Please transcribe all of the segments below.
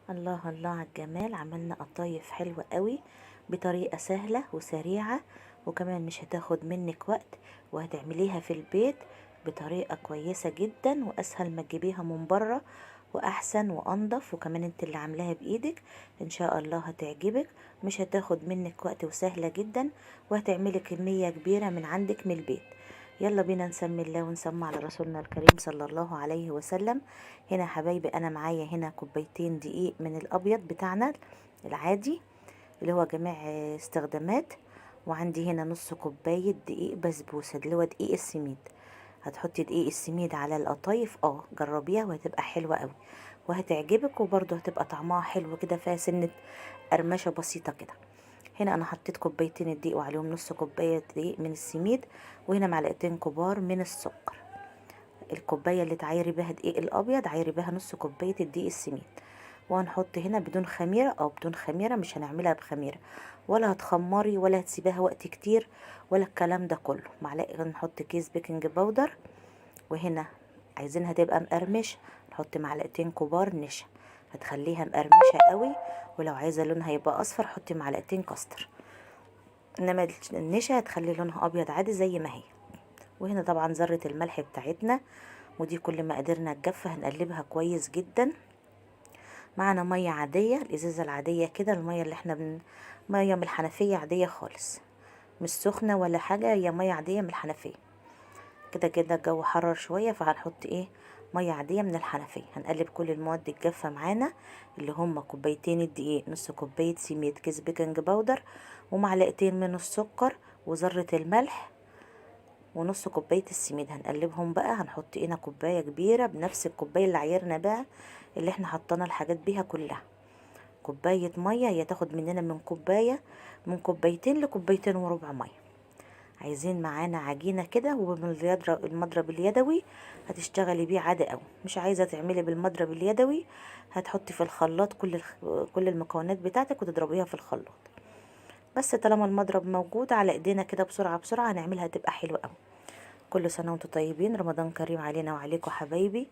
الله الله على الجمال. عملنا قطايف حلوة قوي بطريقة سهلة وسريعة، وكمان مش هتاخد منك وقت، وهتعمليها في البيت بطريقة كويسة جدا واسهل ما تجيبيها من بره، واحسن وانضف، وكمان انت اللي عاملاها بايدك. ان شاء الله هتعجبك، مش هتاخد منك وقت وسهلة جدا، وهتعملي كمية كبيرة من عندك من البيت. يلا بينا نسمي الله ونسمع على رسولنا الكريم صلى الله عليه وسلم. هنا يا حبايبي انا معايا هنا كوبايتين دقيق من الابيض بتاعنا العادي اللي هو جميع استخدامات، وعندي هنا نص كوباية دقيق بسبوسة اللي هو دقيق السميد. هتحطي دقيق السميد على القطايف، جربيها وهتبقى حلوة قوي وهتعجبك، وبرضه هتبقى طعمها حلو كده، فيها سنة قرمشة بسيطة كده. هنا انا حطيت كوبايتين الدقيق وعليهم نص كوباية دقيق من السميد، وهنا معلقتين كبار من السكر. الكوبايه اللي تعايري بها دقيق الابيض عايري بها نص كوبايه الدقيق السميد. وهنحط هنا بدون خميره او بدون خميره، مش هنعملها بخميره، ولا هتخمري ولا هتسيبها وقت كتير ولا الكلام ده كله. معلقه نحط كيس بيكنج باودر، وهنا عايزينها تبقى مقرمش نحط معلقتين كبار نشا، هتخليها مقرمشه قوي. ولو عايزه لونها يبقى اصفر حطي معلقتين كاستر، انما النشا هتخلي لونها ابيض عادي زي ما هي. وهنا طبعا ذرة الملح بتاعتنا، ودي كل ما قدرنا الجافة هنقلبها كويس جدا. معنا مية عادية، الازازة العادية كده، المية اللي احنا مية من الحنفية عادية خالص، مش سخنة ولا حاجة، هي مية عادية من الحنفية. كده كده الجو حرر شوية، فهنحط مية عادية من الحنفية. هنقلب كل المواد الجافة معانا اللي هما كوبايتين الدقيق، نص كوباية سميد، كيس بيكنج باودر، ومعلقتين من السكر، وذرة الملح، ونص كوبايه السميد. هنقلبهم بقى، هنحط هنا كوبايه كبيره بنفس الكوبايه اللي عايرنا بقى اللي احنا حطينا الحاجات بيها كلها. كوبايه ميه هي تاخد مننا من كوبايه، من كوبايتين لكوبايتين وربع ميه. عايزين معانا عجينه كده، وبالمضرب اليدوي هتشتغلي بيه عادي قوي. مش عايزه تعملي بالمضرب اليدوي، هتحطي في الخلاط كل المكونات بتاعتك وتضربيها في الخلاط. بس طالما المضرب موجود على ايدينا كده بسرعه بسرعه هنعملها، تبقى حلوه قوي. كل سنة وانتم طيبين، رمضان كريم علينا وعليكم حبايبي.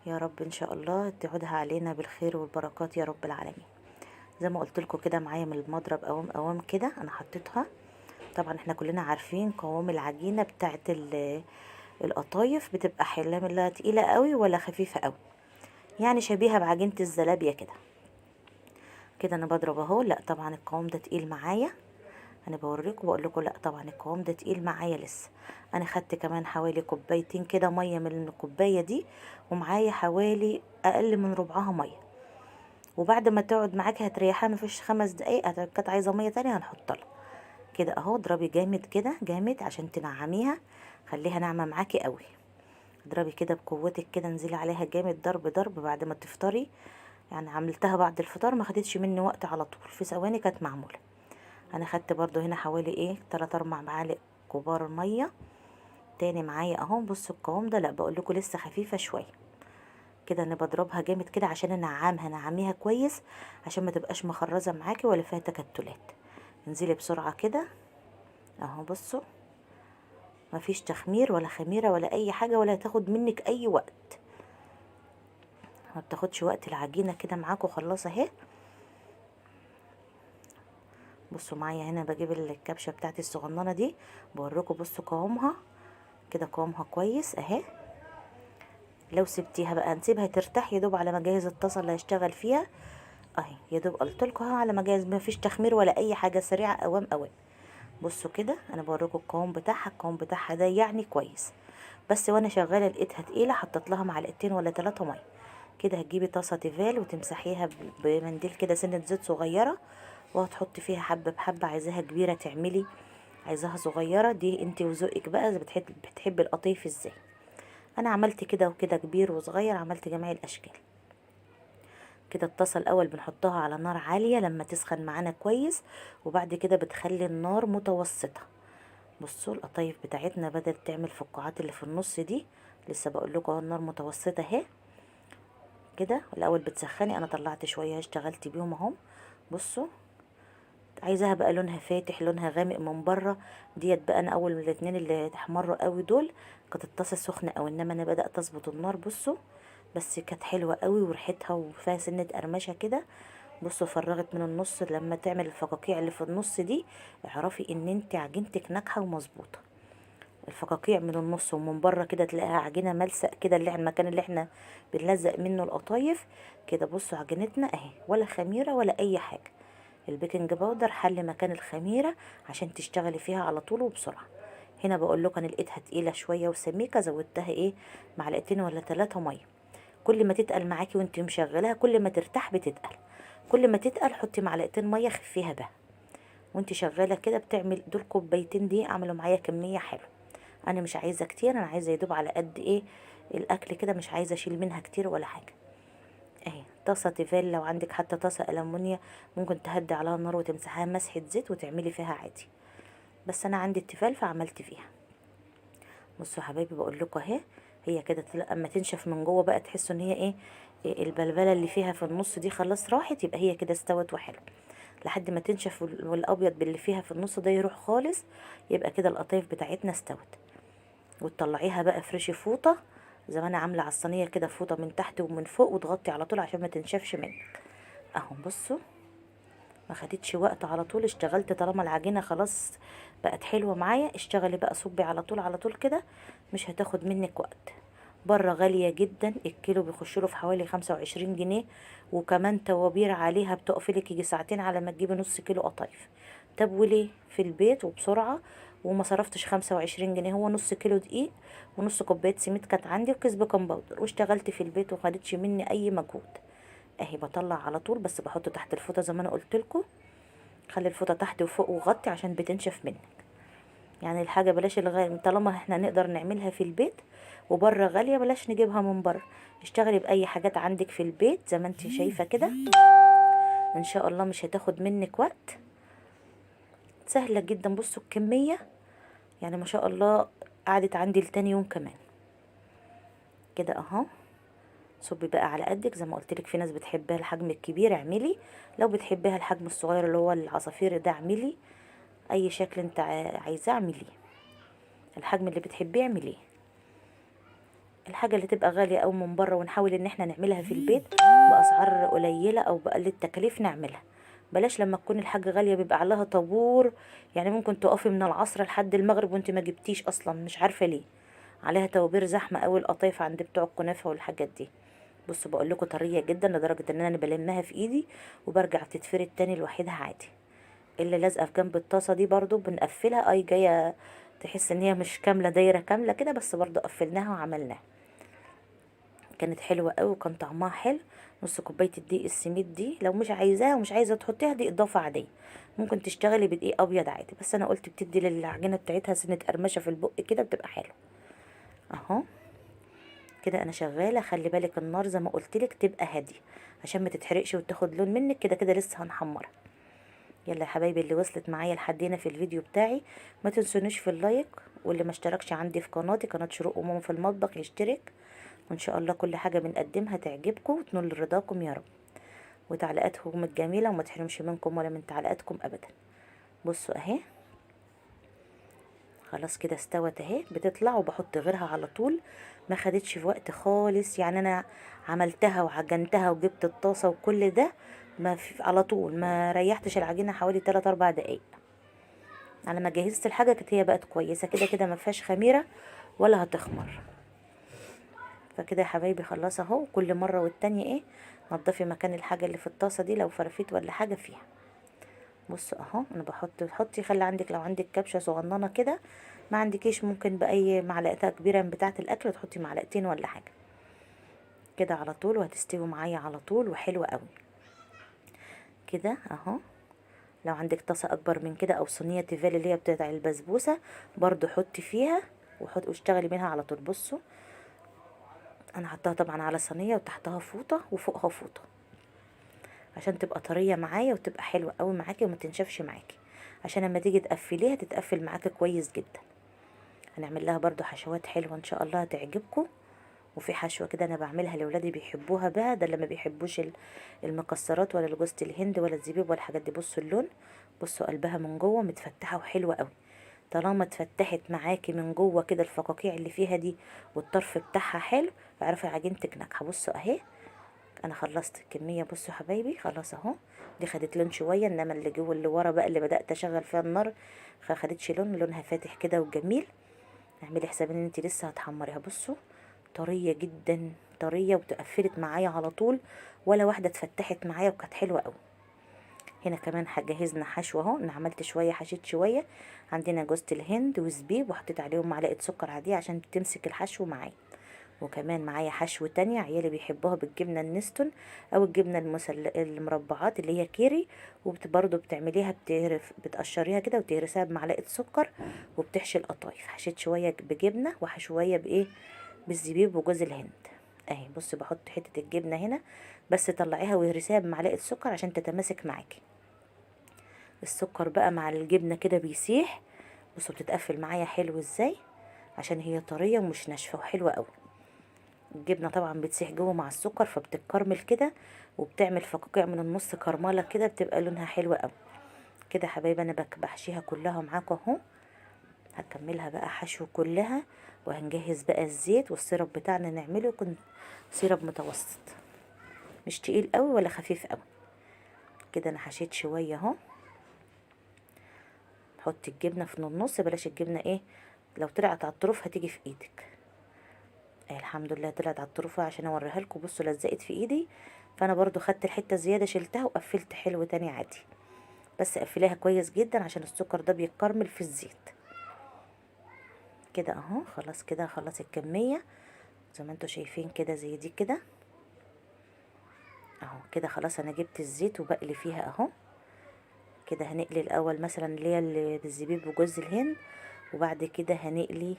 يا رب ان شاء الله تعودها علينا بالخير والبركات يا رب العالمين. زي ما قلت لكم كده معايا من المضرب قوام كده انا حطيتها. طبعا احنا كلنا عارفين قوام العجينة بتاعت القطايف بتبقى حلة، لا تقيلة قوي ولا خفيفة قوي، يعني شبيهة بعجينة الزلابية كده. كده انا بضرب اهو. لا طبعا القوام ده تقيل معايا، انا بوريكم بقول لكم لا طبعا القوام ده تقيل معايا لسه. انا خدت كمان حوالي كوبايتين كده ميه من الكوبايه دي، ومعايا حوالي اقل من ربعها ميه. وبعد ما تقعد معاكي هتريحها مفيش 5 دقايق، كانت عايزه ميه تانية هنحط لها. كده اهو اضربي جامد كده جامد عشان تنعميها، خليها ناعمه معاكي قوي. اضربي كده بقوتك كده، انزلي عليها جامد ضرب ضرب بعد ما تفطري. يعني عملتها بعد الفطار، ما خدتش مني وقت، على طول في ثواني كانت معموله. انا خدت برضو هنا حوالي 3 4 معالق كبار ميه تاني معايا اهو. بصوا القوام ده، لا بقول لكم لسه خفيفه شويه. كده انا بضربها جامد كده عشان انعمها نعميها كويس، عشان ما تبقاش مخرزه معاكي ولا فيها تكتلات. انزلي بسرعه كده اهو. بصوا مفيش تخمير ولا خميره ولا اي حاجه، ولا هتاخد منك اي وقت، ما بتاخدش وقت العجينه كده معاكم. خلاص اهي. بصوا معايا هنا بجيب الكبشه بتاعتي الصغننه دي بوريكم. بصوا قوامها كده، قوامها كويس اهي. لو سبتيها بقى نسيبها ترتاح يا دوب على ما اجهز الطاسه اللي هشتغل فيها اهي. يا دوب قلت لكم اهو على ما اجهز، ما فيش تخمير ولا اي حاجه، سريعه قوام قوام. بصوا كده انا بوريكم القوام بتاعها. القوام بتاعها ده يعني كويس، بس وانا شغاله لقيتها تقيله، حطيت لها معلقتين ولا 3 ميه. كده هتجيبي طاسه تيفال وتمسحيها بمنديل كده سنه زيت صغيره، وهتحطي فيها حبه بحبه. عايزاها كبيره تعملي، عايزاها صغيره دي انت وذوقك بقى، اذا بتحبي القطيف ازاي. انا عملت كده وكده، كبير وصغير، عملت جميع الاشكال. كده الطاسه الاول بنحطها على نار عاليه لما تسخن معانا كويس، وبعد كده بتخلي النار متوسطه. بصوا القطايف بتاعتنا بدات تعمل فقاعات اللي في النص دي، لسه بقول لكم اهو النار متوسطه اهي. كده الاول بتسخني، انا طلعت شويه اشتغلت بيهم اهم. بصوا عايزاها بقى لونها فاتح لونها غامق من بره، ديت بقى انا اول من الاتنين اللي احمروا قوي دول كانت الطاسه سخنه قوي، انما انا بدات اظبط النار. بصوا بس كانت حلوة قوي وريحتها وفيها سنة قرمشة كده. بصوا فرغت من النص. لما تعمل الفقاقيع اللي في النص دي اعرفي ان انت عجينتك ناجحة ومظبوطة. الفقاقيع من النص ومن بره كده تلاقيها عجينة ملسق كده، اللي المكان اللي احنا بنلزق منه القطايف كده. بصوا عجينتنا اهي، ولا خميرة ولا اي حاجة. البيكنج باودر حل مكان الخميرة عشان تشتغلي فيها على طول وبسرعة. هنا بقول لكم انا لقيتها تقيلة شوية وسميكة، زودتها ايه معلقتين ولا 3 مية. كل ما تتقل معاكي وانت مشغلاها كل ما ترتاح بتتقل. كل ما تتقل حطي معلقتين مية خفيها بها وانت شغالة كده. بتعمل دول كوبايتين دي عملوا معايا كمية حلوة. انا مش عايزة كتير، انا عايزة يدوب على قد ايه الاكل كده، مش عايزة اشيل منها كتير ولا حاجة. اهي طاسة تيفال، لو عندك حتى طاسة ألمونيا ممكن تهدي عليها النار وتمسحها مسحة زيت وتعملي فيها عادي، بس انا عندي التيفال فعملت فيها. بصوا يا حبايبي بقول لكم اهي، هي كده اما تنشف من جوه بقى تحسوا ان هي ايه، البلبله اللي فيها في النص دي خلاص راحت، يبقى هي كده استوت وحلو. لحد ما تنشف والابيض باللي فيها في النص ده يروح خالص، يبقى كده القطايف بتاعتنا استوت. وتطلعيها بقى فريشي فوطه زي ما انا عامله على الصينيه كده، فوطه من تحت ومن فوق، وتغطي على طول عشان ما تنشفش منك. اهو بصوا ما خدتش وقت، على طول اشتغلت. طالما العجينه خلاص بقت حلوه معايا، اشتغلي بقى صبي على طول على طول كده، مش هتاخد منك وقت. بره غاليه جدا، الكيلو بيخش له في حوالي 25 جنيه، وكمان توابير عليها بتقفلك يجي ساعتين على ما تجيبي نص كيلو قطايف. طب وليه في البيت وبسرعه وما صرفتش 25 جنيه؟ هو نص كيلو دقيق ونص كوبايه سميد كانت عندي وكيس بيكنج باودر، واشتغلت في البيت وخدتش مني اي مجهود. اهي بطلع على طول، بس بحطه تحت الفوطه زي ما انا قلت لكم. خلي الفوطه تحت وفوق وغطي عشان بتنشف منك. يعني الحاجه بلاش الغالي، طالما احنا نقدر نعملها في البيت وبره غاليه بلاش نجيبها من بره. اشتغلي باي حاجات عندك في البيت زي ما انت شايفه كده، ان شاء الله مش هتاخد منك وقت. سهله جدا. بصوا الكميه يعني ما شاء الله قعدت عندي لتاني يوم كمان. كده اهو. صبي بقى على قدك زي ما قلت لك، في ناس بتحبها الحجم الكبير اعملي، لو بتحبها الحجم الصغير اللي هو العصافير ده اعملي. اي شكل انت عايزاه اعمليه، الحجم اللي بتحبيه اعمليه. الحاجه اللي تبقى غاليه او من بره ونحاول ان احنا نعملها في البيت باسعار قليله او باقل التكاليف نعملها. بلاش لما تكون الحاجه غاليه بيبقى عليها طابور، يعني ممكن تقفي من العصر لحد المغرب وانت ما جبتيش اصلا، مش عارفه ليه عليها توابير زحمه قوي القطايف عند بتوع الكنافه والحاجات دي. بصوا بقول لكم طريه جدا لدرجه ان انا بلمها في ايدي وبرجع تتفرد تاني لوحدها عادي. اللي لازقه في جنب الطاسه دي برضو بنقفلها، اي جايه تحس ان هي مش كامله دايره كامله كده، بس برضو قفلناها وعملناها. كانت حلوه قوي وكان طعمها حلو. نص كوبايه الدقيق السميد دي لو مش عايزاها ومش عايزه تحطيها دي اضافه عاديه، ممكن تشتغلي بدقيق ابيض عادي، بس انا قلت بتدي للعجينه بتاعتها سنه قرمشه في البق كده بتبقى حلوه. اهو كده انا شغاله. خلي بالك النار زي ما قلت لك تبقى هاديه عشان ما تتحرقش وتاخد لون منك. كده كده لسه هنحمرها. يلا يا حبايبي اللي وصلت معايا لحد هنا في الفيديو بتاعي ما تنسونيش في اللايك، واللي ما اشتركش عندي في قناتي قناه شروق وماما في المطبخ يشترك. وان شاء الله كل حاجه بنقدمها تعجبكم وتنول رضاكم يا رب، وتعليقاتكم الجميله وما تحرمش منكم ولا من تعليقاتكم ابدا. بصوا اهي خلاص كده استوت اهي، بتطلع وبحط غيرها على طول. ما خدتش في وقت خالص، يعني انا عملتها وعجنتها وجبت الطاسه وكل ده ما في على طول، ما ريحتش العجينه حوالي 3 4 دقايق. على ما جهزت الحاجه كانت هي بقت كويسه كده كده، ما فيهاش خميره ولا هتخمر. فكده يا حبايبي خلاص اهو. كل مره والتانيه ايه نضفي مكان الحاجه اللي في الطاسه دي لو فرفيت ولا حاجه فيها. بصوا اهو انا بحط، حطي خلي عندك لو عندك كبشه صغننه كده، ما عندكيش ممكن باي معلقه كبيره من بتاعه الاكل تحطي معلقتين ولا حاجه كده على طول، وهتستوي معايا على طول وحلوه قوي. كده اهو. لو عندك طاسه اكبر من كده او صينيه تيفال اللي هي بتاعه البسبوسه برضو حطي فيها واشتغلي منها على طول. بصوا انا حطاها طبعا على صينيه وتحتها فوطه وفوقها فوطه عشان تبقى طريه معايا وتبقى حلوه قوي معاكي وما تنشفش معاكي، عشان لما تيجي تقفليها تتقفل معاكي كويس جدا. هنعمل لها برضو حشوات حلوه ان شاء الله هتعجبكم. وفي حشوه كده انا بعملها لاولادي بيحبوها بقى، ده اللي ما بيحبوش المكسرات ولا جوز الهند ولا الزبيب ولا الحاجات دي. بصوا اللون، بصوا قلبها من جوه متفتحه وحلوه قوي. طالما اتفتحت معاكي من جوه كده الفقاقيع اللي فيها دي والطرف بتاعها حلو، اعرفي عجينتك ناجحه. بصوا اهي انا خلصت الكميه. بصوا يا حبايبي خلاص اهو، دي خدت لون شويه، انما اللي جوه اللي ورا بقى اللي بدات اشغل فيها النار خدتش لون، لونها فاتح كده وجميل. اعملي حساب ان انت لسه هتحمريها. بصوا طريه جدا، طريه وتقفلت معايا على طول، ولا واحده اتفتحت معايا وكانت حلوه قوي. هنا كمان جهزنا حشو اهو، انا عملت شويه حشيت شويه. عندنا جوز الهند وزبيب وحطيت عليهم معلقه سكر عاديه عشان تمسك الحشو معايا. وكمان معايا حشو تانية عيالي بيحبوها بالجبنة النستون او الجبنة المربعات اللي هي كيري. وبرضه بتعمليها بتقشريها كده وتهرسيها بمعلقة سكر وبتحشي القطايف. حشيت شوية بجبنة وشوية بايه بالزبيب وجوز الهند اهي. بصي بحط حتة الجبنة هنا بس طلعيها وهرسيها بمعلقة سكر عشان تتماسك معاكي. السكر بقى مع الجبنة كده بيسيح. بصوا بتتقفل معايا حلو ازاي عشان هي طرية ومش ناشفة وحلوة قوي. الجبنه طبعا بتسيح جوه مع السكر فبتتكرمل كده وبتعمل فقاقيع من النص كرمله كده بتبقى لونها حلو قوي كده. يا حبايبي انا بحشيها كلها معاكم اهو. هكملها بقى حشو كلها وهنجهز بقى الزيت والسيرب بتاعنا نعمله يكون سيرب متوسط، مش تقيل قوي ولا خفيف قوي كده. انا حشيت شويه اهو. حط الجبنه في النص، بلاش الجبنه ايه لو طلعت على الطروف هتيجي في ايدك. الحمد لله طلعت على الطروفه عشان اوريها لكم. بصوا لزقت في ايدي، فانا برضو خدت الحته زياده شلتها وقفلت حلو تاني عادي. بس قفليها كويس جدا عشان السكر ده بيتكرمل في الزيت كده اهو. خلاص كده خلاص الكميه زي ما انتوا شايفين كده زي دي كده اهو. كده خلاص انا جبت الزيت وبقلي فيها اهو. كده هنقلي الاول مثلا اللي هي اللي بالزبيب وجوز الهند، وبعد كده هنقلي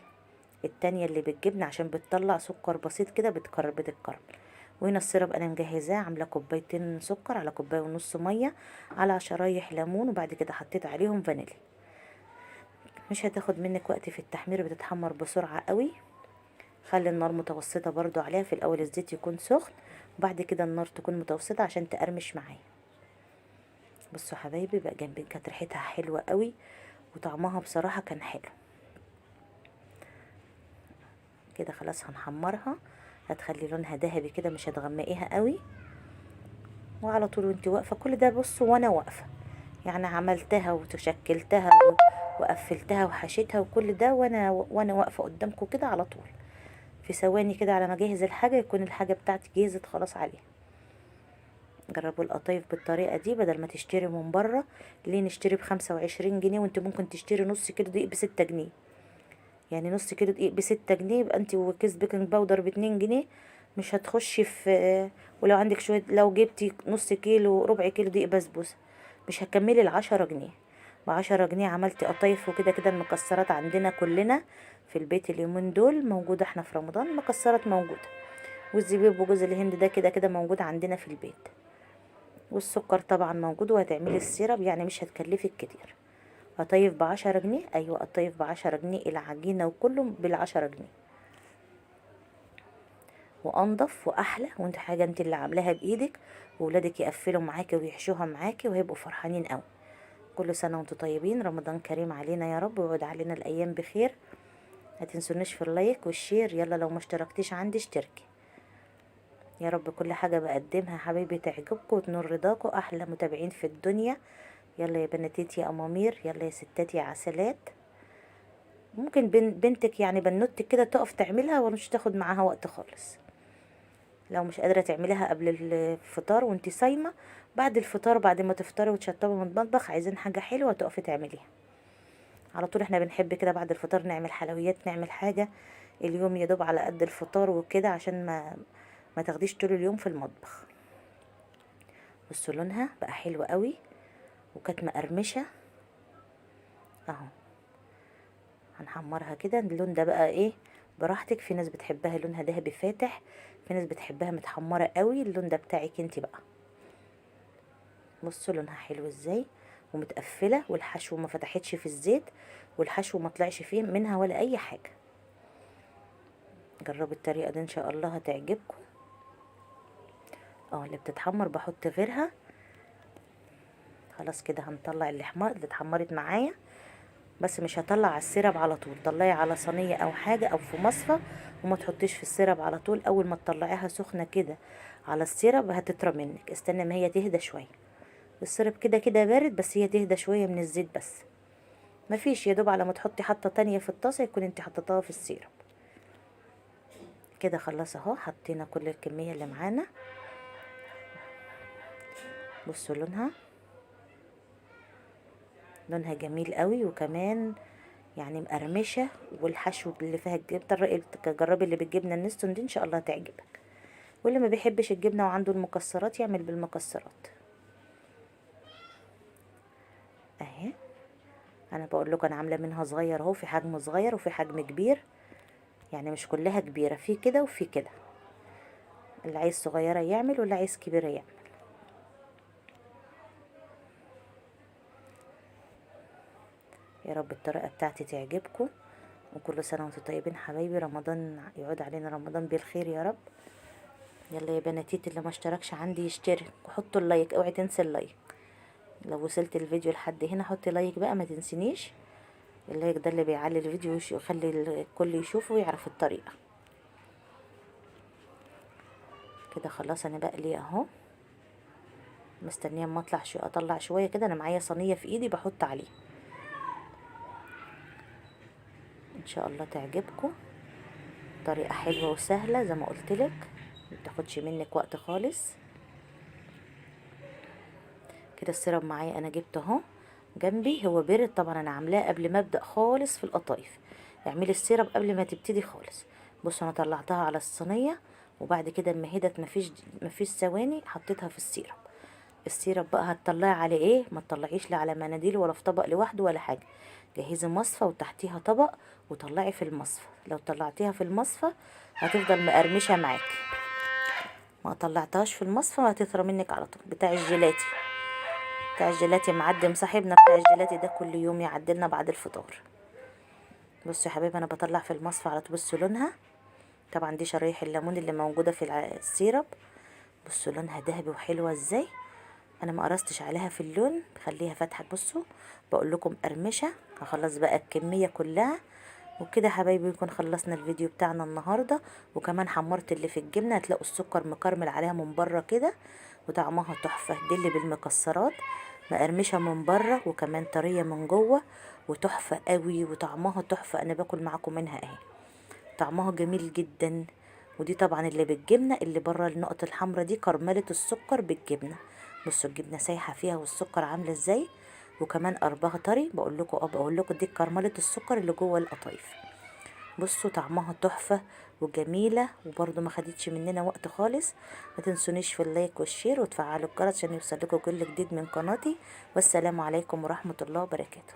التانية اللي بالجبنة عشان بتطلع سكر بسيط كده بتتكرمل. وهنا السيرب انا مجهزاه، عامله كوبايتين سكر على كوبايه ونص ميه على شرايح ليمون، وبعد كده حطيت عليهم فانيليا. مش هتاخد منك وقت في التحمير، بتتحمر بسرعه قوي. خلي النار متوسطه برضو عليها، في الاول الزيت يكون سخن وبعد كده النار تكون متوسطه عشان تقرمش معايا. بصوا حبايبي بقى جنبي كانت ريحتها حلوه قوي وطعمها بصراحه كان حلو كده. خلاص هنحمرها، هتخلي لونها ذهبي كده مش هتغمقيها قوي. وعلى طول وانت واقفه كل ده بصوا وانا واقفه يعني عملتها وتشكلتها وقفلتها وحشيتها وكل ده وانا واقفه قدامكم كده على طول. في ثواني كده على ما اجهز الحاجه يكون الحاجه بتاعتي جهزت خلاص عليها. جربوا القطايف بالطريقه دي بدل ما تشتري من بره. ليه نشتري ب25 جنيه وانت ممكن تشتري نص كيلو دقيق ب6 جنيه؟ يعني نص كيلو دقيق ب6 جنيه يبقى انت وكيس بيكنج باودر ب2 جنيه. مش هتخشي في، ولو عندك شويه لو جبتي نص كيلو ربع كيلو دقيق بسبوسه مش هتكملي ال10 جنيه. ب10 جنيه عملتي قطايف. وكده كده المكسرات عندنا كلنا في البيت اليومين دول موجودة، احنا في رمضان المكسرات موجودة، والزبيب وجوز الهند ده كده كده موجود عندنا في البيت، والسكر طبعا موجود. وهتعملي السيرب يعني مش هتكلفك كتير. قطايف ب10 جنيه، ايوه قطايف ب10 جنيه، العجينة وكله بال10 جنيه، وانضف واحلى. وانت حاجة انت اللي عاملاها بايدك، وولادك يقفلوا معاكي ويحشوها معاكي وهيبقوا فرحانين قوي. كل سنة وانتم طيبين، رمضان كريم علينا يا رب ويعود علينا الأيام بخير. ما تنسونيش في اللايك والشير، يلا لو ما اشتركتيش عندي اشتركي. يا رب كل حاجة بقدمها حبايبي تعجبكم وتنور رضاكم. أحلى متابعين في الدنيا. يلا يا بناتيتي يا أمامير، يلا يا ستاتي يا عسلات. ممكن بنتك يعني بنوتك كده تقف تعملها ومش تاخد معاها وقت خالص. لو مش قادرة تعمليها قبل الفطار وانتي صايمة، بعد الفطار بعد ما تفطري وتشطبي من المطبخ عايزين حاجة حلوة تقفي تعمليها على طول. احنا بنحب كده بعد الفطار نعمل حلويات، نعمل حاجة اليوم يدوب على قد الفطار وكده عشان ما تاخديش طول اليوم في المطبخ. بصوا لونها بقى حلو قوي وكانت مقرمشة اهو. هنحمرها كده. اللون ده بقى ايه براحتك، في ناس بتحبها لونها ذهبي فاتح، في ناس بتحبها متحمرة قوي. اللون ده بتاعك انتي بقى. بصوا لونها حلو ازاي ومتقفلة، والحشو ما فتحتش في الزيت والحشو ما طلعش فيه منها ولا اي حاجة. جربوا الطريقة دي ان شاء الله هتعجبكم. اللي بتتحمر بحط غيرها. خلاص كده هنطلع اللي اتحمرت معايا، بس مش هطلع على السيرب على طول، طلعي على صينية او حاجة او في مصفى وما تحطيش في السيرب على طول. اول ما تطلعيها سخنه كده على السيرب هتطرى منك، استنى ما هي تهدى شويه. السيرب كده كده بارد، بس هي تهدى شويه من الزيت بس. مفيش، يا دوب على ما تحطي حطه تانية في الطاسه يكون انت حطيتها في السيرب. كده خلاص اهو، حطينا كل الكميه اللي معانا. بصوا لونها جميل قوي، وكمان يعني مقرمشه، والحشو اللي فيها الجبنه، جربي اللي بالجبنه النستون دي ان شاء الله تعجبك. واللي ما بيحبش الجبنه وعنده المكسرات يعمل بالمكسرات. اهي انا بقول لكم انا عامله منها صغير اهو، في حجم صغير وفي حجم كبير، يعني مش كلها كبيره، في كده وفي كده. اللي عايز صغيره يعمل واللي عايز كبيره يعمل. يا رب الطريقه بتاعتي تعجبكم، وكل سنه وانتم طيبين حبايبي. رمضان يعود علينا رمضان بالخير يا رب. يلا يا بناتيت، اللي ما اشتركش عندي يشترك، وحطوا اللايك، اوعي تنسي اللايك. لو وصلت الفيديو لحد هنا حطي لايك بقى، ما تنسينيش. اللايك ده اللي بيعلي الفيديو ويخلي الكل يشوفه ويعرف الطريقه. كده خلاص انا بقلي اهو، مستنيه اما اطلع شويه كده. انا معايا صينيه في ايدي بحط عليه، ان شاء الله تعجبكم. طريقه حلوه وسهله زي ما قلتلك، ما بتاخدش منك وقت خالص. كده السيرب معايا انا جبته اهو جنبي، هو بارد طبعا، انا عاملاه قبل ما ابدا خالص في القطايف. اعملي السيرب قبل ما تبتدي خالص. بصوا انا طلعتها على الصينيه، وبعد كده اما هدت مفيش ثواني حطيتها في السيرب. السيرب بقى هتطلعي على ايه؟ ما تطلعيش لا على مناديل ولا في طبق لوحده ولا حاجه. جهزي مصفى وتحتيها طبق وطلعي في المصفى. لو طلعتيها في المصفى هتفضل مقرمشه معاكي. ما طلعتهاش في المصفى هتطرى منك على طول. بتاع الجيلاتي معدم صاحبنا، بتاع الجيلاتي ده كل يوم يعدلنا بعد الفطار. بصوا يا حبايبي انا بطلع في المصفى على طول. بصوا لونها، طبعا دي شرايح الليمون اللي موجوده في السيرب. بصوا لونها ذهبي وحلوه ازاي. انا ما قرصتش عليها في اللون، خليها فاتحه. بصوا بقول لكم قرمشه. هخلص بقى الكميه كلها. وكده يا حبايبي يكون خلصنا الفيديو بتاعنا النهارده. وكمان حمرت اللي في الجبنه، هتلاقوا السكر مكرمل عليها من بره كده، وطعمها تحفه. دي اللي بالمكسرات، مقرمشه من بره وكمان طريه من جوه، وتحفه قوي وطعمها تحفه. انا باكل معاكم منها اهي، طعمها جميل جدا. ودي طبعا اللي بالجبنه، اللي بره النقط الحمراء دي كرمله السكر بالجبنه. بصوا الجبنه سايحه فيها والسكر عامله ازاي، وكمان قربها طري. بقول لكم دي كرمله السكر اللي جوه القطايف. بصوا طعمها تحفه وجميله، وبرده ما خدتش مننا وقت خالص. ما تنسونيش في اللايك والشير وتفعلوا الجرس عشان يوصل لكم كل جديد من قناتي. والسلام عليكم ورحمه الله وبركاته.